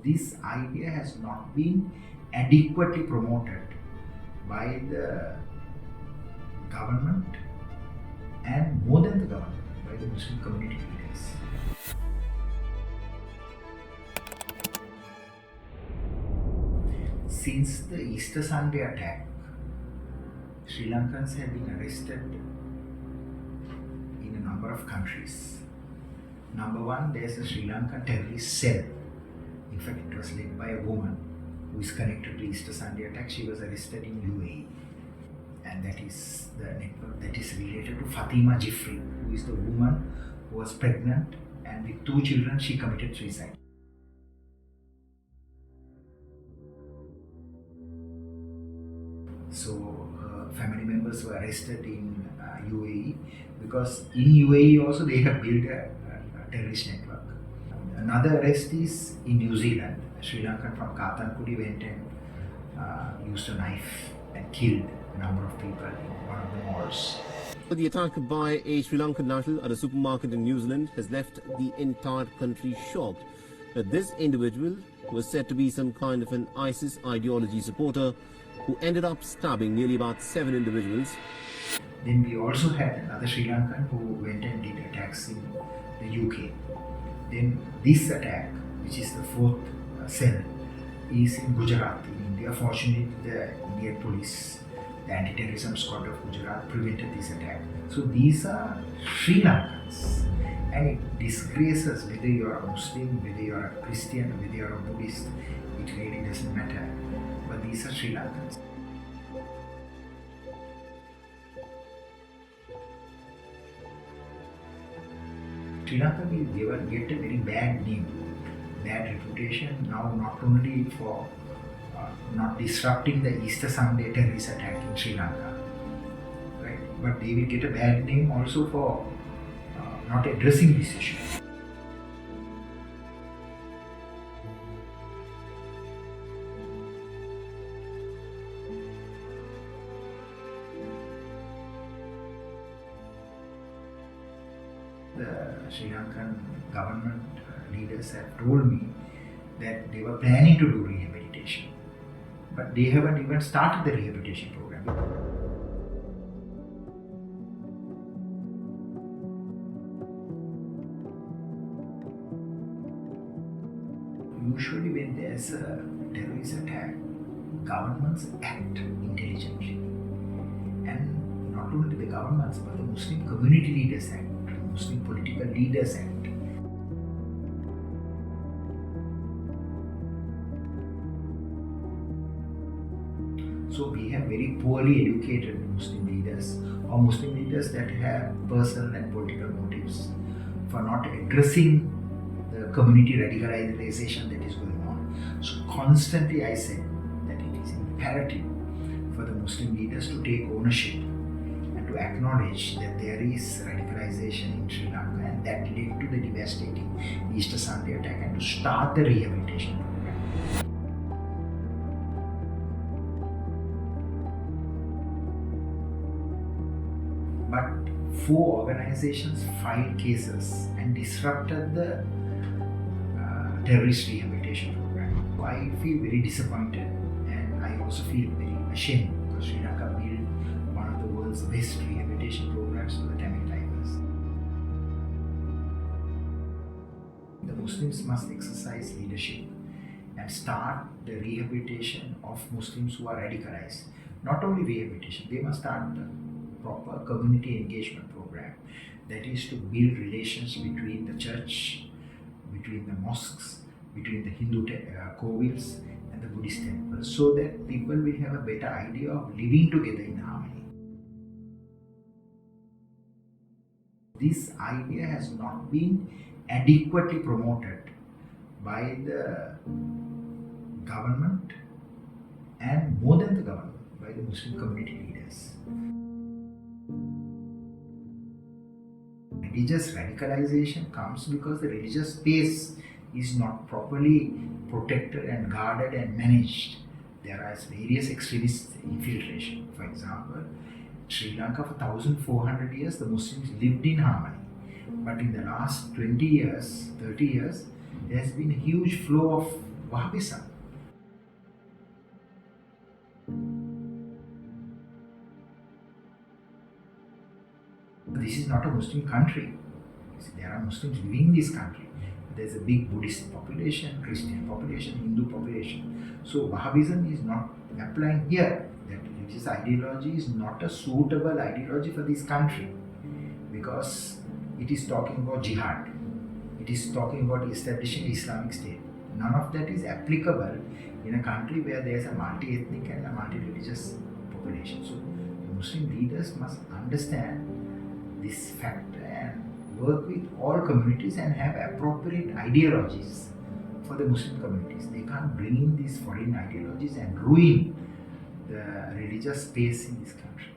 This idea has not been adequately promoted by the government and more than the government, by the Muslim community leaders. Since the Easter Sunday attack, Sri Lankans have been arrested in a number of countries. Number one, there's a Sri Lankan terrorist cell. In fact, it was led by a woman who is connected to Easter Sunday attack. She was arrested in UAE. And that is the network that is related to Fatima Jifri, who is the woman who was pregnant and with 2 children she committed suicide. So family members were arrested in UAE because in UAE also they have built a terrorist network. Another arrest is in New Zealand. A Sri Lankan from Kathankudi went and used a knife and killed a number of people in one of the malls. The attack by a Sri Lankan national at a supermarket in New Zealand has left the entire country shocked. This individual was said to be some kind of an ISIS ideology supporter who ended up stabbing nearly about 7 individuals. Then we also had another Sri Lankan who went and did attacks in the UK. Then this attack, which is the 4th cell, is in Gujarat in India. Fortunately, the Indian police, the anti-terrorism squad of Gujarat, prevented this attack. So these are Sri Lankans, and it disgraces whether you are a Muslim, whether you are a Christian, whether you are a Buddhist. It really doesn't matter. But these are Sri Lankans. Sri Lanka will get a very bad name, bad reputation now, not only for not disrupting the Easter Sunday terrorist attack in Sri Lanka, right? But they will get a bad name also for not addressing this issue. The Sri Lankan government leaders have told me that they were planning to do rehabilitation, but they haven't even started the rehabilitation program. Usually when there's a terrorist attack, governments act intelligently. And not only the governments, but the Muslim community leaders act, Muslim political leaders act. So we have very poorly educated Muslim leaders, or Muslim leaders that have personal and political motives for not addressing the community radicalization that is going on. So constantly I said that it is imperative for the Muslim leaders to take ownership and to acknowledge that there is radicalization in Sri Lanka, and that led to the devastating Easter Sunday attack, and to start the rehabilitation program. But 4 organizations filed cases and disrupted the terrorist rehabilitation program. So I feel very disappointed, and I also feel very ashamed because Sri Lanka built one of the world's best rehabilitation programs for the Tamil Tigers. The Muslims must exercise leadership and start the rehabilitation of Muslims who are radicalized. Not only rehabilitation, they must start the proper community engagement program, that is to build relations between the church, between the mosques, between the Hindu kovils and the Buddhist temples, so that people will have a better idea of living together in harmony. This idea has not been adequately promoted by the government and more than the government, by the Muslim community leaders. Religious radicalization comes because the religious space is not properly protected and guarded and managed. There are various extremist infiltration. For example, Sri Lanka for 1400 years the Muslims lived in harmony. But in the last 20 years, 30 years, there has been a huge flow of Wahhabism. This is not a Muslim country. There are Muslims living in this country. There's a big Buddhist population, Christian population, Hindu population. So Wahhabism is not applying here. That religious ideology is not a suitable ideology for this country because it is talking about jihad. It is talking about establishing an Islamic state. None of that is applicable in a country where there is a multi-ethnic and a multi-religious population. So Muslim leaders must understand this fact and work with all communities and have appropriate ideologies for the Muslim communities. They can't bring in these foreign ideologies and ruin the religious space in this country.